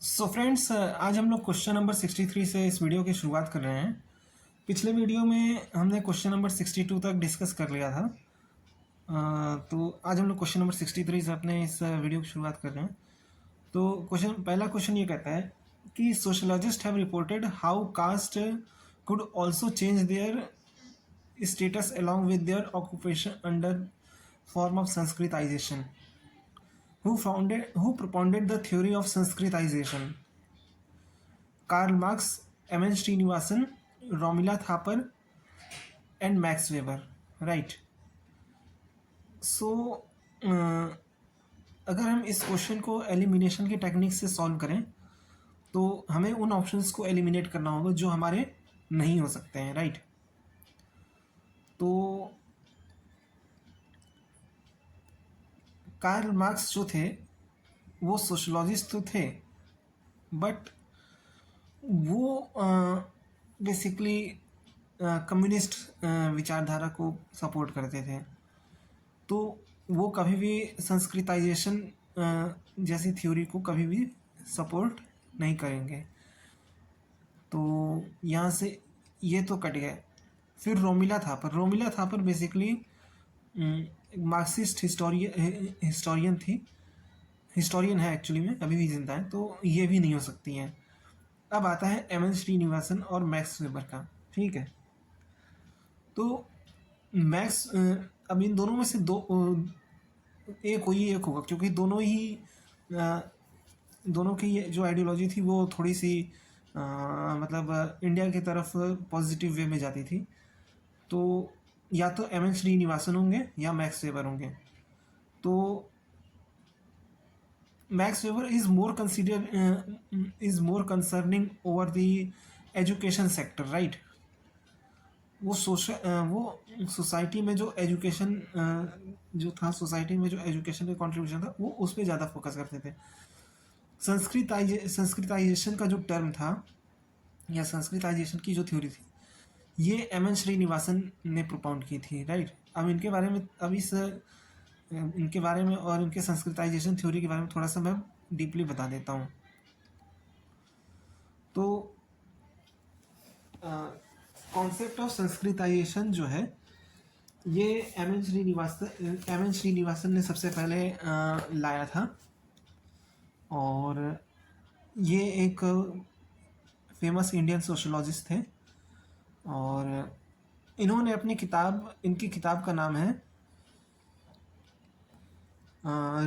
So friends, आज हम लोग क्वेश्चन नंबर 63 से इस वीडियो की शुरुआत कर रहे हैं। पिछले वीडियो में हमने क्वेश्चन नंबर 62 तक डिस्कस कर लिया था। तो आज हम लोग क्वेश्चन नंबर 63 से अपने इस वीडियो की शुरुआत कर रहे हैं। तो पहला क्वेश्चन ये कहता है कि sociologists have reported how caste could also change their status along with their occupation under form of Sanskritisation. Who propounded the theory of Sanskritization? Karl Marx, M.N. Srinivasan, Romila Thapar, and Max Weber. Right. So, अगर हम इस question को elimination की technique से solve करें तो हमें उन ऑप्शंस को एलिमिनेट करना होगा जो हमारे नहीं हो सकते हैं। राइट। तो कार्ल मार्क्स जो थे वो सोशोलॉजिस्ट तो थे, बट वो बेसिकली कम्युनिस्ट विचारधारा को सपोर्ट करते थे। तो वो कभी भी संस्कृताइजेशन जैसी थ्योरी को कभी भी सपोर्ट नहीं करेंगे। तो यहाँ से ये तो कट गए। फिर Romila Thapar basically Marxist historian थी, हिस्टोरियन है एक्चुअली में, अभी भी जिंदा है, तो ये भी नहीं हो सकती हैं। अब आता है एम एन श्रीनिवासन और मैक्स वेबर का। ठीक है, तो मैक्स अब इन दोनों में से एक होगा, क्योंकि दोनों की जो आइडियोलॉजी थी वो थोड़ी सी मतलब इंडिया की तरफ पॉजिटिव वे में जाती थी। तो या तो एम एन श्रीनिवासन होंगे या मैक्स वेबर होंगे। तो Max Weber is more concerning over the education sector, right? वो सोसाइटी में जो एजुकेशन सोसाइटी में जो एजुकेशन का कंट्रीब्यूशन था वो उस पर ज़्यादा फोकस करते थे। संस्कृताइजेशन का जो टर्म था या संस्कृताइजेशन की जो थ्योरी थी ये एम एन श्रीनिवासन ने प्रोपाउंड की थी। राइट। अब इनके बारे में और इनके संस्कृताइजेशन थ्योरी के बारे में थोड़ा सा मैं डीपली बता देता हूँ। तो कॉन्सेप्ट ऑफ संस्कृताइजेशन जो है ये एम एन श्रीनिवासन ने सबसे पहले लाया था, और ये एक फेमस इंडियन सोशोलॉजिस्ट थे। और इन्होंने इनकी किताब का नाम है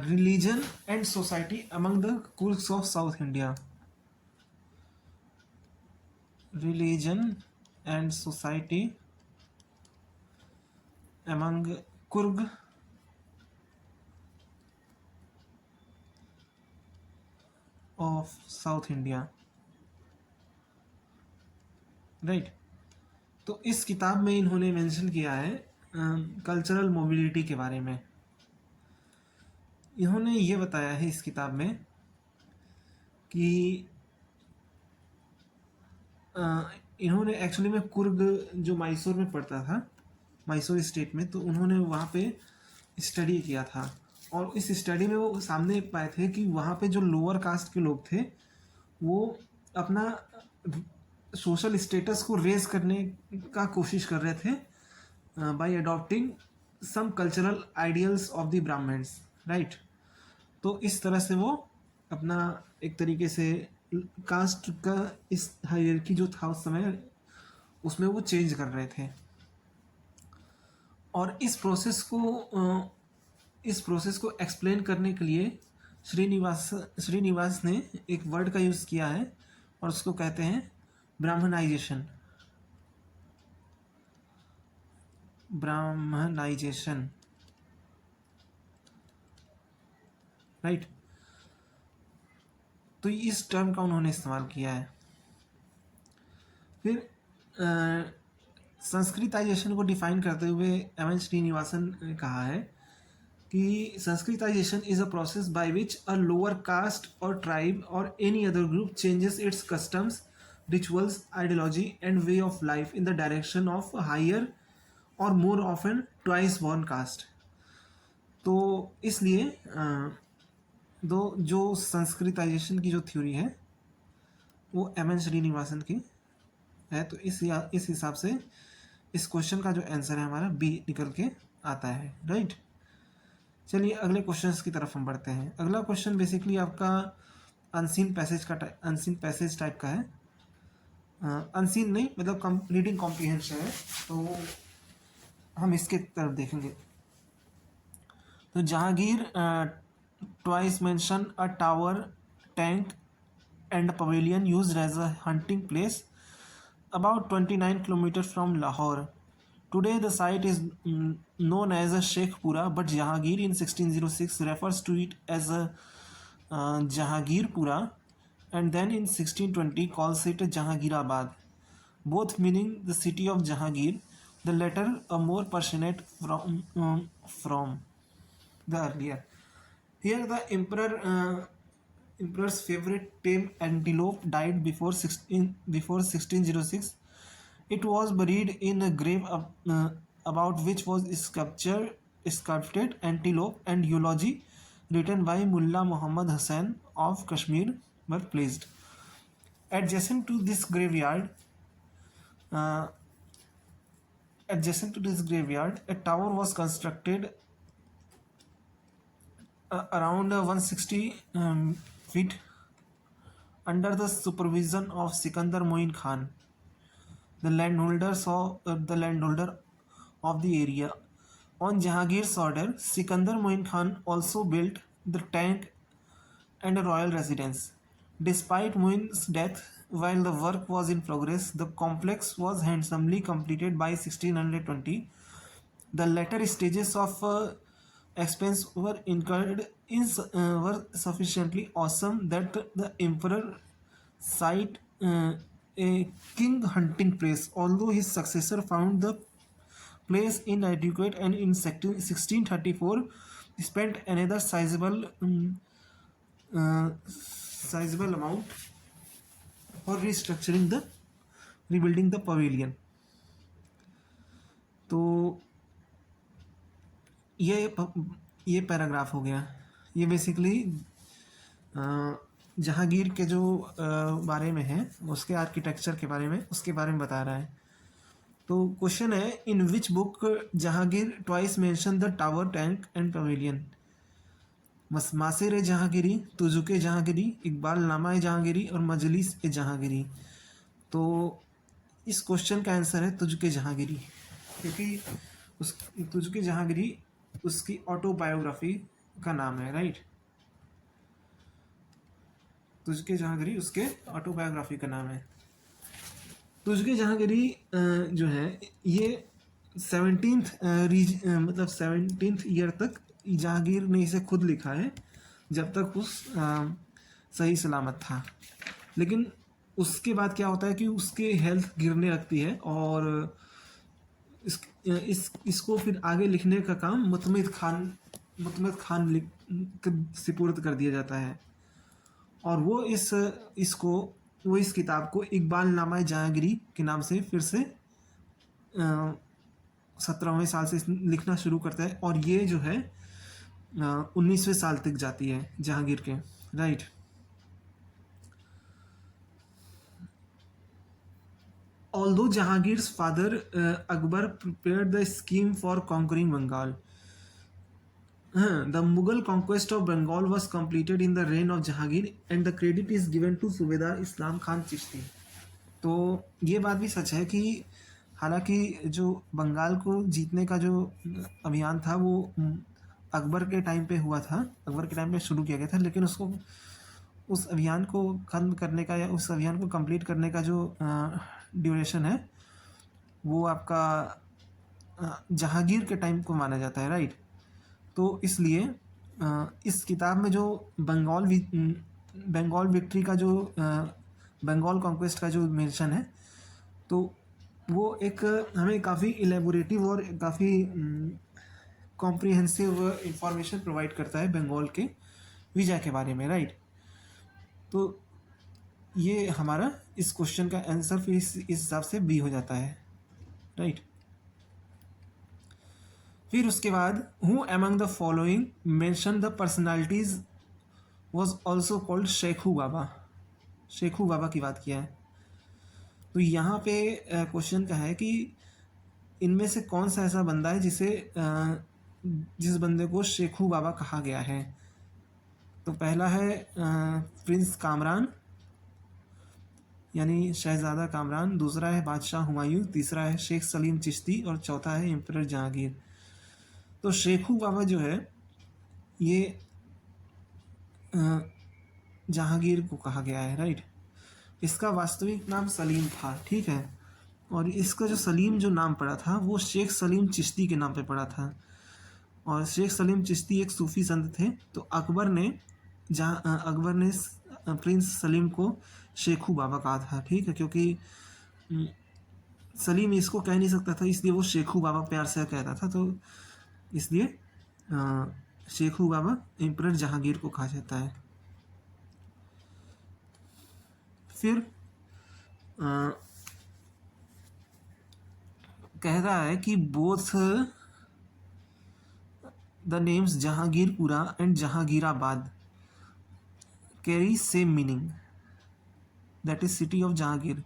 religion and society among the Coorgs of south India. Religion and society among Coorg of south India. Right. तो इस किताब में इन्होंने मेंशन किया है कल्चरल मोबिलिटी के बारे में। इन्होंने ये बताया है इस किताब में कि इन्होंने एक्चुअली में कुर्ग जो मैसूर में पड़ता था, मैसूर स्टेट में, तो उन्होंने वहाँ पे स्टडी किया था। और इस स्टडी में वो सामने पाए थे कि वहाँ पे जो लोअर कास्ट के लोग थे वो अपना सोशल स्टेटस को रेज करने का कोशिश कर रहे थे by adopting some cultural ideals of the Brahmans. Right. तो इस तरह से वो अपना एक तरीके से कास्ट का इस हायरार्की जो था उस समय उसमें वो चेंज कर रहे थे। और इस प्रोसेस को एक्सप्लेन करने के लिए श्रीनिवास ने एक वर्ड का यूज़ किया है और उसको कहते हैं ब्राह्मणाइजेशन। राइट। तो इस टर्म का उन्होंने इस्तेमाल किया है। फिर संस्कृताइजेशन को डिफाइन करते हुए एम एन श्रीनिवासन ने कहा है कि sanskritization is a process by which a lower caste or tribe or any other group changes its customs, rituals, ideology and way of life in the direction of higher or more often twice born caste. तो इसलिए जो Sanskritisation की जो theory है वो M.N.. Srinivasan की है। तो इस हिसाब से इस क्वेश्चन का जो आंसर है हमारा बी निकल के आता है, राइट। चलिए अगले क्वेश्चंस की तरफ हम बढ़ते हैं। अगला क्वेश्चन बेसिकली आपका अनसीन पैसेज टाइप का है। अनसीन नहीं, मतलब रीडिंग कॉम्प्रीहेंशन है, तो हम इसके तरफ देखेंगे। तो Jahangir twice mention a tower, tank and pavilion used as a hunting place about 29 kilometers from Lahore. Today the site is known as a Sheikhpura, but Jahangir in 1606 refers to it as a Jahangirpura, and then in 1620 calls it Jahangirabad, both meaning the city of Jahangir, the latter a more personate from the earlier. Here the emperor's favorite tame antelope died before 1606. It was buried in a grave about which was sculpted antelope and eulogy written by Mullah Muhammad Hassan of Kashmir were placed. Adjacent to this graveyard, uh, a tower was constructed around 160 feet under the supervision of Sikandar Moin Khan, the landholder of the area. On Jahangir's order, Sikandar Moin Khan also built the tank and a royal residence. Despite Moin's death, while the work was in progress, the complex was handsomely completed by 1620. The latter stages of expense were incurred were sufficiently awesome that the emperor cite a king hunting place, although his successor found the place inadequate, and in 1634 spent another sizable amount for rebuilding the pavilion. तो ये paragraph हो गया। ये basically Jahangir के जो बारे में है, उसके आर्किटेक्चर के बारे में, उसके बारे में बता रहा है। तो क्वेश्चन है, in which book Jahangir twice mention the tower, tank and pavilion? Maasir Jahangiri, Tuzuk Jahangiri, Iqbal Nama Jahangiri और मजलिस ए जहांगीरी। तो इस क्वेश्चन का आंसर है तुजुके जहांगीरी, क्योंकि उस तुजुके जहांगीरी उसकी ऑटोबायोग्राफी का नाम है, राइट। तुजुके जहांगीरी उसके ऑटोबायोग्राफी का नाम है। तुजुके जहांगीरी जो है ये 17th ईयर तक जहांगीर ने इसे खुद लिखा है, जब तक उस सही सलामत था। लेकिन उसके बाद क्या होता है कि उसकी हेल्थ गिरने लगती है, और इसको फिर आगे लिखने का काम मुतमिद खान सिपुर्द कर दिया जाता है, और वो इस किताब को इकबाल नामा जहांगीरी के नाम से फिर से 17वें साल से लिखना शुरू करता है, और ये जो है 19वें साल तक जाती है जहांगीर के, right. Although Jahangir's father Akbar prepared the scheme for conquering Bengal, the Mughal conquest of Bengal was completed in the reign of Jahangir, and the credit is given to Subedar Islam Khan Chishti. तो ये बात भी सच है कि हालांकि जो बंगाल को जीतने का जो अभियान था वो अकबर के टाइम पे हुआ था, अकबर के टाइम पे शुरू किया गया था, लेकिन उस अभियान को खत्म करने का या उस अभियान को कंप्लीट करने का जो ड्यूरेशन है वो आपका जहांगीर के टाइम को माना जाता है, राइट। तो इसलिए इस किताब में जो बंगाल विक्ट्री का जो बंगाल कॉन्क्वेस्ट का जो मेंशन है, तो वो एक हमें काफ़ी इलेबोरेटिव और काफ़ी कॉम्प्रिहेंसिव इंफॉर्मेशन प्रोवाइड करता है बंगाल के विजय के बारे में, राइट। तो ये हमारा इस क्वेश्चन का आंसर फिर इस हिसाब से बी हो जाता है, राइट। फिर उसके बाद who among the following mention the personalities was also called Sheikhu Baba? Sheikhu Baba की बात किया है। तो यहाँ पे क्वेश्चन क्या है कि इनमें से कौन सा ऐसा बंदा है जिस बंदे को शेखू बाबा कहा गया है। तो पहला है प्रिंस कामरान यानी शहजादा कामरान, दूसरा है बादशाह हुमायूं, तीसरा है शेख सलीम चिश्ती और चौथा है एम्परर जहांगीर। तो शेखू बाबा जो है ये जहांगीर को कहा गया है, राइट। इसका वास्तविक नाम सलीम था, ठीक है। और इसका जो सलीम जो नाम पड़ा था वो शेख सलीम चिश्ती के नाम पे पड़ा था। और शेख सलीम चिश्ती एक सूफ़ी संत थे। तो अकबर ने प्रिंस सलीम को शेखू बाबा कहा था, ठीक है, क्योंकि सलीम इसको कह नहीं सकता था, इसलिए वो शेखू बाबा प्यार से कहता था। तो इसलिए शेखू बाबा एम्परर जहांगीर को कहा जाता है। फिर कह रहा है कि both the names Jahangirpura and Jahangirabad carry same meaning, that is city of Jahangir,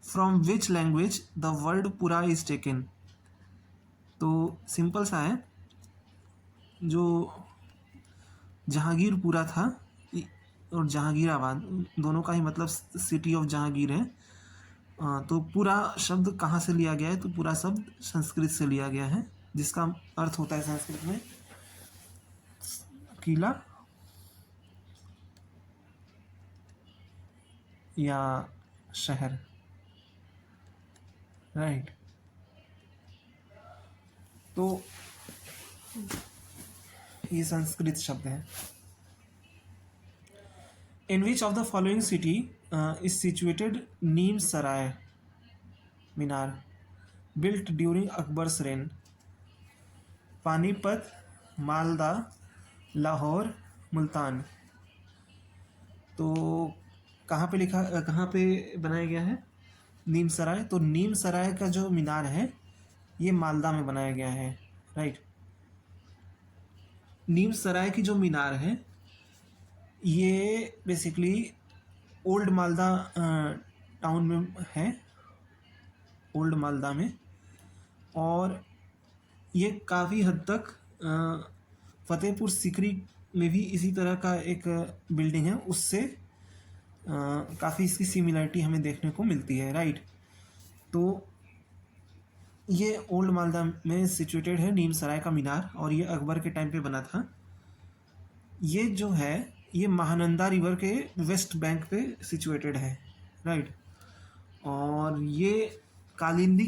from which language the word पुरा इज टेकन। तो सिंपल सा है, जो जहांगीरपुरा था और जहांगीराबाद दोनों का ही मतलब सिटी ऑफ जहांगीर है। तो पूरा शब्द कहाँ से लिया गया है? तो पूरा शब्द संस्कृत से लिया गया है, जिसका अर्थ होता है संस्कृत में किला या शहर, राइट। तो ये संस्कृत शब्द है। In which of the following city is situated Neem Sarai Minar built during Akbar's reign? Panipat, Malda, Lahore, Multan. तो कहाँ पे बनाया गया है नीम सराय? तो नीम सराय का जो मीनार है ये मालदा में बनाया गया है, राइट। नीम सराय की जो मीनार है ये बेसिकली ओल्ड मालदा टाउन में है, ओल्ड मालदा में। और ये काफ़ी हद तक फतेहपुर सीकरी में भी इसी तरह का एक बिल्डिंग है, उससे काफ़ी इसकी सिमिलरिटी हमें देखने को मिलती है, राइट। तो ये ओल्ड मालदा में सिचुएटेड है नीम सराय का मीनार, और ये अकबर के टाइम पे बना था। ये जो है ये महानंदा रिवर के वेस्ट बैंक पे सिचुएटेड है, राइट। और ये कालिंदी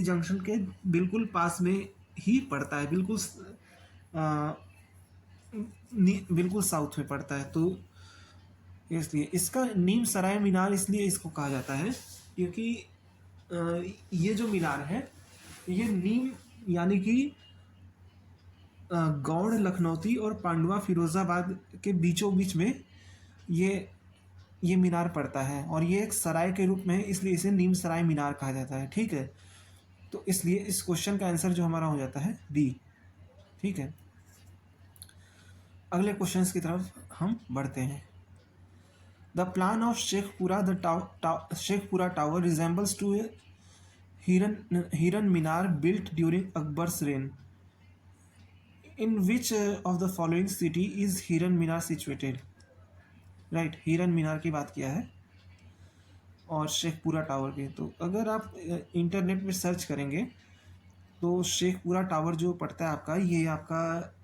जंक्शन के बिल्कुल पास में ही पड़ता है, बिल्कुल साउथ में पड़ता है। तो इसलिए इसका नीम सराय मीनार इसलिए इसको कहा जाता है क्योंकि ये जो मीनार है ये नीम यानी कि गौड़ लखनौती और पांडवा फिरोज़ाबाद के बीचों बीच में ये मीनार पड़ता है, और ये एक सराय के रूप में है, इसलिए इसे नीम सराय मीनार कहा जाता है, ठीक है। तो इसलिए इस क्वेश्चन का आंसर जो हमारा हो जाता है डी, ठीक है। अगले क्वेश्चन की तरफ हम बढ़ते हैं। The plan of Shekhupura tower resembles to a Hiran Minar built during Akbar's reign. In which of the following city is Hiran Minar situated? Right, हिरन मीनार की बात किया है और शेखपुरा टावर की। तो अगर आप इंटरनेट में सर्च करेंगे तो शेखपुरा टावर जो पड़ता है आपका, ये आपका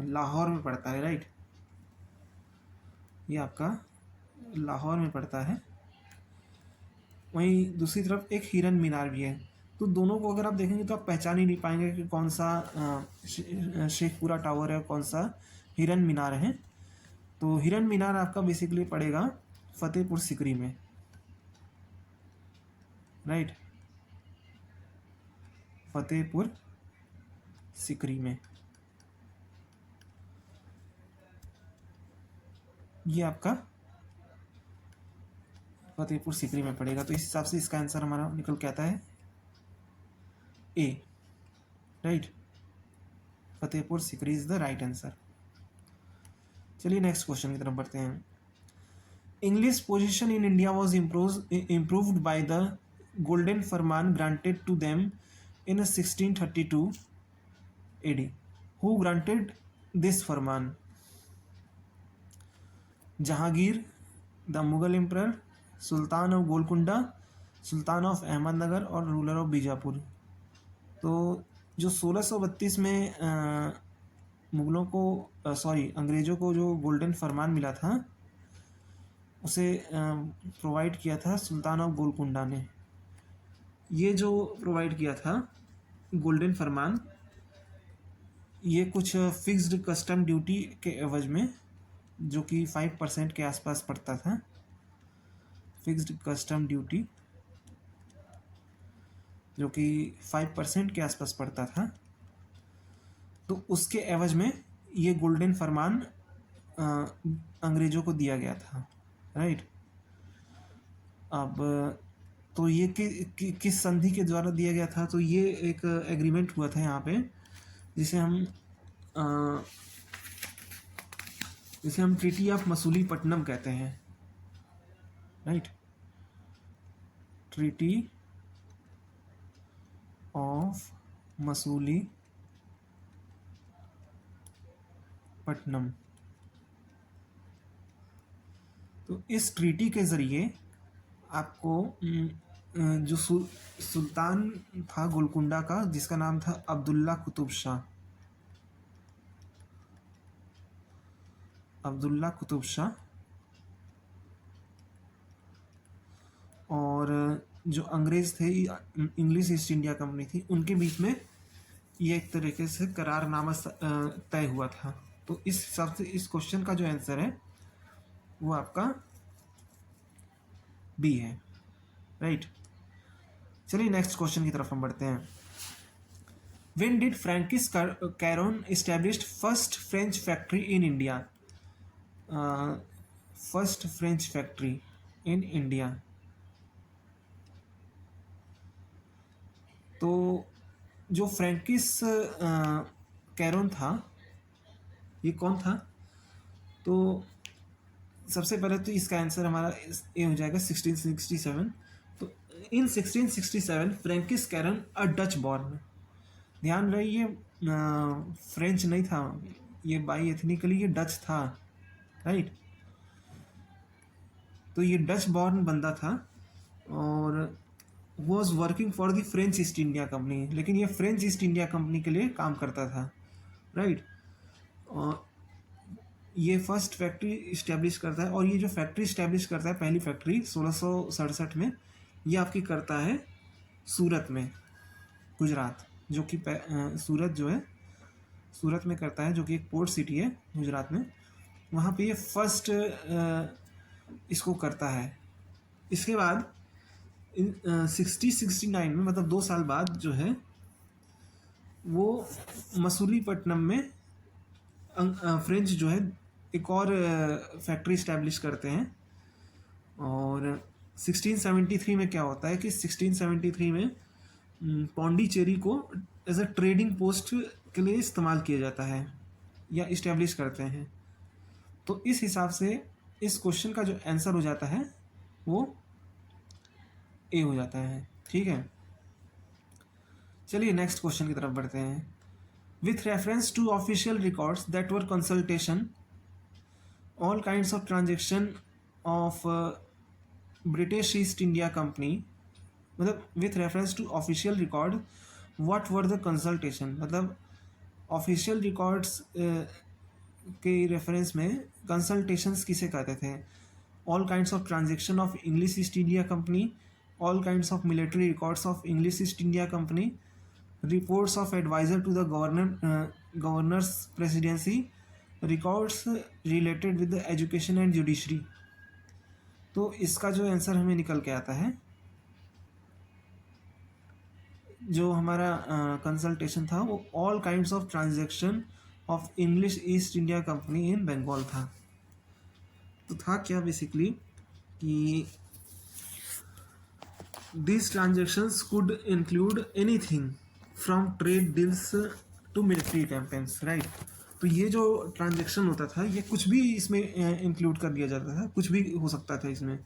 लाहौर में पड़ता है, राइट। ये आपका लाहौर में पड़ता है। वहीं दूसरी तरफ एक हिरन मीनार भी है। तो दोनों को अगर आप देखेंगे तो आप पहचान ही नहीं पाएंगे कि कौन सा शेखपुरा टावर है, कौन सा हिरन मीनार है। तो हिरन मीनार आपका बेसिकली पड़ेगा फतेहपुर सीकरी में, राइट, फतेहपुर सीकरी में। ये आपका फतेहपुर सीकरी में पड़ेगा। तो इस हिसाब से इसका आंसर हमारा निकल के आता है A, right. Fatehpur Sikri is the right answer. चलिए नेक्स्ट क्वेश्चन की तरफ बढ़ते हैं। English position in India was improved by the Golden Farman granted to them in 1632 AD. Who granted this farman? Jahangir, the Mughal emperor, Sultan of Golconda, Sultan of Ahmednagar और ruler of Bijapur. तो जो 1632 में मुगलों को अंग्रेज़ों को जो गोल्डन फरमान मिला था उसे प्रोवाइड किया था सुल्तान ऑफ गोलकुंडा ने। ये जो प्रोवाइड किया था गोल्डन फरमान, ये कुछ फिक्स्ड कस्टम ड्यूटी के एवज में, जो कि 5% के आसपास पड़ता था, फिक्स्ड कस्टम ड्यूटी जो कि 5% के आसपास पड़ता था, तो उसके एवज में ये गोल्डन फरमान अंग्रेज़ों को दिया गया था, राइट। अब तो ये किस संधि के द्वारा दिया गया था? तो ये एक एग्रीमेंट हुआ था यहाँ पे, जिसे हम ट्रीटी ऑफ मसूलीपट्टनम कहते हैं, राइट। Treaty of Masulipatnam. तो इस ट्रीटी के ज़रिए आपको जो सुल्तान था गोलकुंडा का, जिसका नाम था अब्दुल्ला कुतुब शाह, और जो अंग्रेज़ थे, इंग्लिश ईस्ट इंडिया कंपनी थी, उनके बीच में ये एक तरीके से करारनामा तय हुआ था। तो इस हिसाब से इस क्वेश्चन का जो आंसर है वो आपका बी है, राइट। चलिए नेक्स्ट क्वेश्चन की तरफ हम बढ़ते हैं। When did Francis Caron established first French factory in India? First French factory in India. तो जो फ्रैंकिस कैरोन था, ये कौन था? तो सबसे पहले तो इसका आंसर हमारा ये हो जाएगा 1667। तो in 1667 Francois Caron a Dutch born. ध्यान रहे ये फ्रेंच नहीं था, ये बाई एथनिकली ये डच था, राइट। तो ये डच बॉर्न बंदा था और was working for the French East India Company, लेकिन ये फ्रेंच ईस्ट इंडिया कंपनी के लिए काम करता था, राइट। और ये फर्स्ट फैक्ट्री इस्टेब्लिश करता है, और ये जो फैक्ट्री इस्टेब्लिश करता है, पहली फैक्ट्री 1667 में, ये आपकी करता है सूरत में, गुजरात, जो कि सूरत जो है, सूरत में करता है, जो कि एक पोर्ट सिटी है गुजरात में। वहाँ पे ये फर्स्ट इसको करता है। इसके बाद 69 में, मतलब 2 साल बाद जो है, वो मसूलीपट्टनम में फ्रेंच जो है एक और फैक्ट्री इस्टेब्लिश करते हैं। और 1673 में क्या होता है कि 1673 में पौंडीचेरी को एज अ ट्रेडिंग पोस्ट के लिए इस्तेमाल किया जाता है या इस्टेब्लिश करते हैं। तो इस हिसाब से इस क्वेश्चन का जो आंसर हो जाता है वो ए हो जाता है, ठीक है। चलिए नेक्स्ट क्वेश्चन की तरफ बढ़ते हैं। With reference to official records that were consultation, all kinds of transaction of British East India Company, मतलब with reference to official record what were the consultation, मतलब ऑफिशियल रिकॉर्ड्स के रेफरेंस में consultations किसे कहते थे? All kinds of transaction of English East India Company, all kinds of military records of English East India Company, reports of adviser to the governors presidency, records related with the education and judiciary. तो इसका जो answer हमें निकल के आता है, जो हमारा कंसल्टेशन था, वो all kinds of transaction of English East India Company in Bengal था। तो था क्या बेसिकली कि these transactions could include anything from trade deals to military campaigns, right? तो ये जो ट्रांजेक्शन होता था ये कुछ भी इसमें इंक्लूड कर दिया जाता था, कुछ भी हो सकता था इसमें.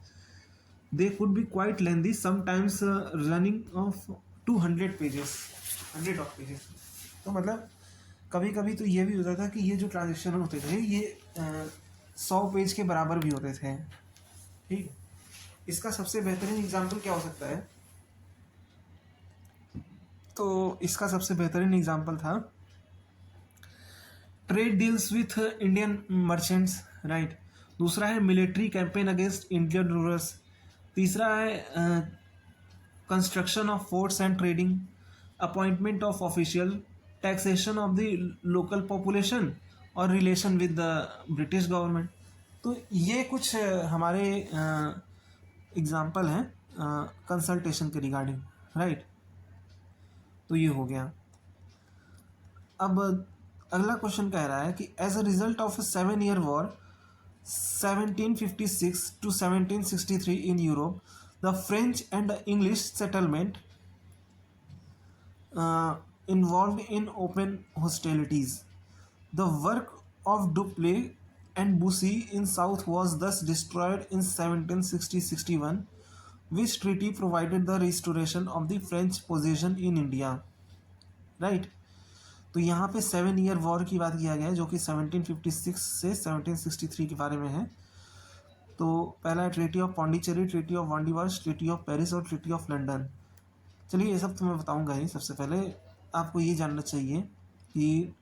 They could be quite lengthy, sometimes running of 200 pages, 100 तो मतलब कभी कभी तो ये भी होता था कि ये जो ट्रांजेक्शन होते थे ये 100 पेज के बराबर भी होते थे. ठीक. इसका सबसे बेहतरीन एग्जाम्पल क्या हो सकता है? तो इसका सबसे बेहतरीन एग्जाम्पल था trade deals with Indian merchants, right. दूसरा है military campaign against Indian rulers. तीसरा है construction of forts and trading, appointment of official, taxation of the local population और relation with the British government. तो ये कुछ हमारे एग्जाम्पल हैं कंसल्टेशन के रिगार्डिंग, राइट. तो ये हो गया. अब अगला क्वेश्चन कह रहा है कि as a result of 7 year war 1756 to 1763 in Europe, the French and the English settlement involved in open hostilities. The work of Dupleix and Bussy in South was thus destroyed in 1760-61, which treaty provided the restoration of the French possession in India, right. तो यहाँ पे 7 year war की बात किया गया है जो कि 1756 से 1763 के बारे में है. तो पहला है treaty of Pondicherry, treaty of Wandiwash, treaty of Paris और ट्रीटी ऑफ लंदन. चलिए ये सब तो मैं बताऊँगा ही. सबसे पहले आपको ये जानना चाहिए कि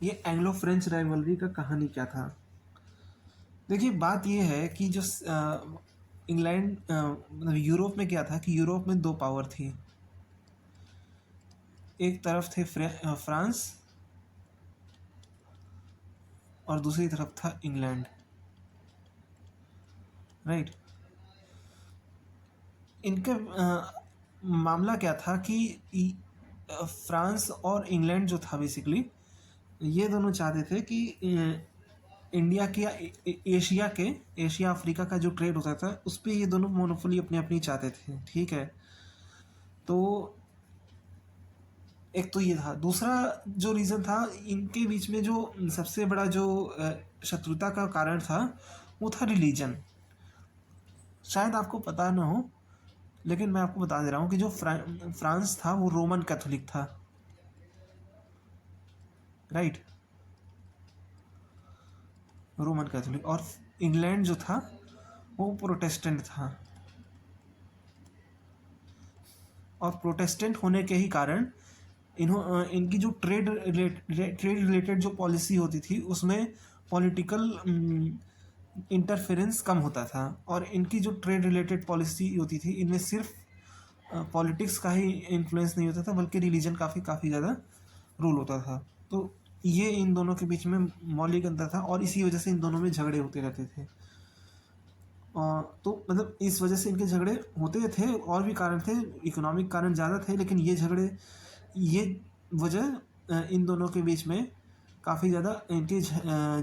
ये एंग्लो फ्रेंच राइवलरी का कहानी क्या था. देखिए बात ये है कि जो इंग्लैंड मतलब यूरोप में क्या था कि यूरोप में 2 पावर थी. एक तरफ थे फ्रांस और दूसरी तरफ था इंग्लैंड, राइट. इनका मामला क्या था कि फ्रांस और इंग्लैंड जो था बेसिकली ये दोनों चाहते थे कि इंडिया के या एशिया अफ्रीका का जो ट्रेड होता था उस पर ये दोनों मोनोपोली अपनी अपनी चाहते थे. ठीक है. तो एक तो ये था. दूसरा जो रीज़न था इनके बीच में जो सबसे बड़ा जो शत्रुता का कारण था वो था रिलीजन. शायद आपको पता ना हो लेकिन मैं आपको बता दे रहा हूँ कि जो फ्रांस था वो रोमन कैथोलिक था, राइट. Roman Catholic. और इंग्लैंड जो था वो प्रोटेस्टेंट था. और प्रोटेस्टेंट होने के ही कारण इनकी जो ट्रेड रिलेटेड जो पॉलिसी होती थी उसमें पॉलिटिकल इंटरफेरेंस कम होता था. और इनकी जो ट्रेड रिलेटेड पॉलिसी होती थी इनमें सिर्फ पॉलिटिक्स का ही इन्फ्लुएंस नहीं होता था बल्कि रिलीजन काफ़ी ज़्यादा रूल होता था. तो ये इन दोनों के बीच में मौलिक अंतर था और इसी वजह से इन दोनों में झगड़े होते रहते थे. तो मतलब इस वजह से इनके झगड़े होते थे. और भी कारण थे, इकोनॉमिक कारण ज़्यादा थे, लेकिन ये वजह इन दोनों के बीच में काफ़ी ज़्यादा इनके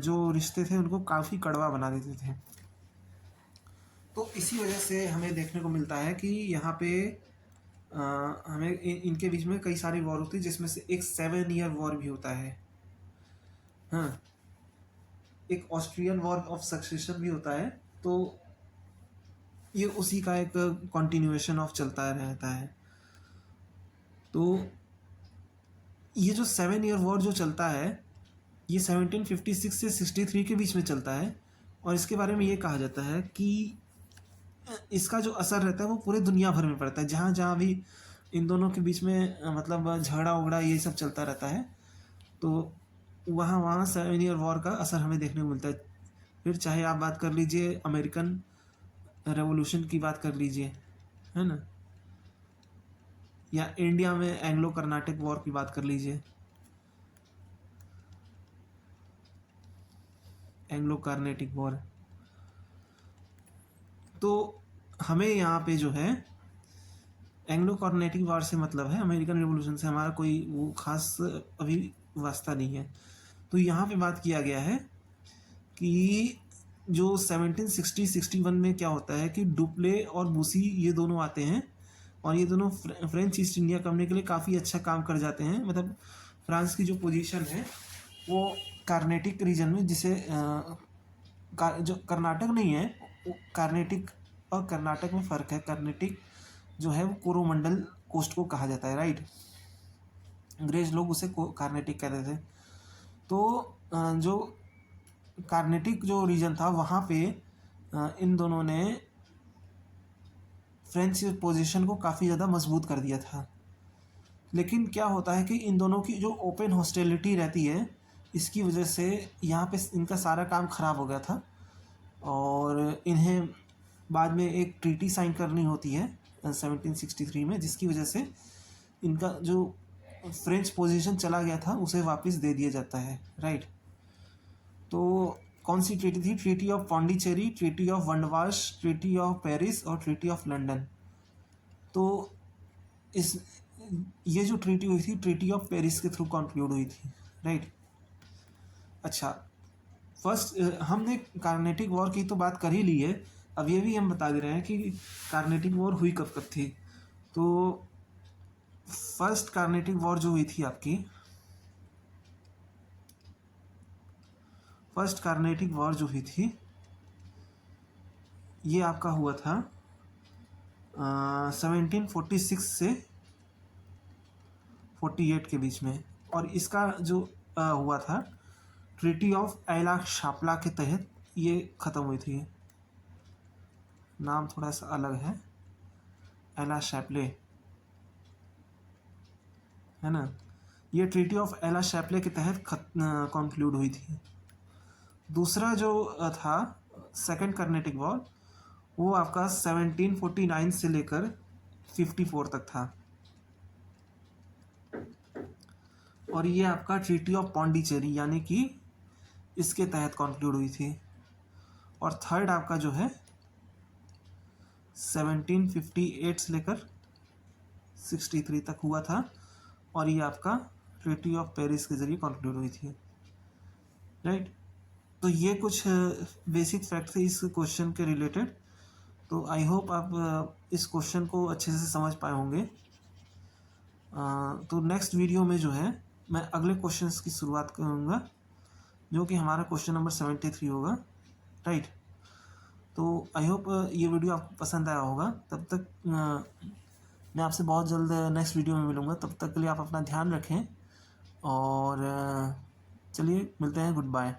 जो रिश्ते थे उनको काफ़ी कड़वा बना देते थे. तो इसी वजह से हमें देखने को मिलता है कि यहाँ पे हमें इनके बीच में कई सारी वॉर होती है जिसमें से एक 7 year वॉर भी होता है. हाँ, एक ऑस्ट्रियन वॉर ऑफ सक्सेशन भी होता है. तो ये उसी का एक कंटिन्यूएशन ऑफ चलता रहता है. तो ये जो 7 year वॉर जो चलता है ये 1756 से 63 के बीच में चलता है. और इसके बारे में ये कहा जाता है कि इसका जो असर रहता है वो पूरे दुनिया भर में पड़ता है. जहाँ जहाँ भी इन दोनों के बीच में मतलब झगड़ा उगड़ा ये सब चलता रहता है तो वहाँ 7 year वॉर का असर हमें देखने को मिलता है. फिर चाहे आप बात कर लीजिए अमेरिकन रेवोल्यूशन की बात कर लीजिए, है ना, या इंडिया में एंग्लो कर्नाटिक वॉर की बात कर लीजिए, एंग्लो कर्नाटिक वॉर. तो हमें यहाँ पे जो है एंग्लो कर्नाटिक वॉर से मतलब है अमेरिकन रिवोल्यूशन से हमारा कोई वो खास अभी वास्ता नहीं है. तो यहाँ पे बात किया गया है कि जो 1760-61 में क्या होता है कि डुप्ले और बुसी ये दोनों आते हैं और ये दोनों फ्रेंच ईस्ट इंडिया कंपनी के लिए काफ़ी अच्छा काम कर जाते हैं. मतलब फ्रांस की जो पोजीशन है वो कार्नेटिक रीजन में, जिसे जो कर्नाटक नहीं है, वो कार्नेटिक और कर्नाटक में फ़र्क है। कर्नेटिक जो है वो कोरोमंडल कोस्ट को कहा जाता है, राइट। अंग्रेज लोग उसे कार्नेटिक कहते थे। तो जो कार्नेटिक जो रीजन था वहाँ पे इन दोनों ने फ्रेंच पोजीशन को काफ़ी ज़्यादा मजबूत कर दिया था। लेकिन क्या होता है कि इन दोनों की जो ओपन हॉस्टिलिटी रहती है, इसकी वजह से यहाँ पे इनका सारा काम ख़राब हो गया था और इन्हें बाद में एक ट्रीटी साइन करनी होती है 1763 में, जिसकी वजह से इनका जो फ्रेंच पोजीशन चला गया था उसे वापस दे दिया जाता है, राइट। तो कौन सी ट्रीटी थी? Treaty of Pondicherry, treaty of Wandiwash, treaty of Paris और ट्रीटी ऑफ लंदन। तो इस ये जो ट्रीटी हुई थी, ट्रीटी ऑफ पेरिस के थ्रू कंक्लूड हुई थी, राइट। अच्छा, फर्स्ट हमने कार्नेटिक वॉर की तो बात कर ही ली है, अब ये भी हम बता दे रहे हैं कि कार्नेटिक वॉर हुई कब कब थी। तो फर्स्ट कार्नेटिक वॉर जो हुई थी आपकी, फर्स्ट कार्नेटिक वॉर जो हुई थी ये आपका हुआ था 1746 से 48 के बीच में, और इसका जो हुआ था ट्रीटी ऑफ एला शापला के तहत ये ख़त्म हुई थी। नाम थोड़ा सा अलग है, एला शैपले, है ना। ये ट्रीटी ऑफ एला शैपले के तहत कंक्लूड हुई थी। दूसरा जो था सेकंड कार्नेटिक वॉर, वो आपका 1749 से लेकर 54 तक था, और ये आपका ट्रीटी ऑफ पौंडीचेरी यानी कि इसके तहत कंक्लूड हुई थी। और थर्ड आपका जो है 1758 से लेकर 63 तक हुआ था, और ये आपका ट्रीटी ऑफ पेरिस के ज़रिए कंक्लूड हुई थी, राइट। तो ये कुछ बेसिक फैक्ट थे इस क्वेश्चन के रिलेटेड। तो आई होप आप इस क्वेश्चन को अच्छे से समझ पाए होंगे। तो नेक्स्ट वीडियो में जो है मैं अगले क्वेश्चंस की शुरुआत करूँगा, जो कि हमारा क्वेश्चन नंबर 73 होगा, राइट। तो आई होप ये वीडियो आपको पसंद आया होगा। तब तक मैं आपसे बहुत जल्द नेक्स्ट वीडियो में मिलूँगा। तब तक के लिए आप अपना ध्यान रखें, और चलिए मिलते हैं। Good bye.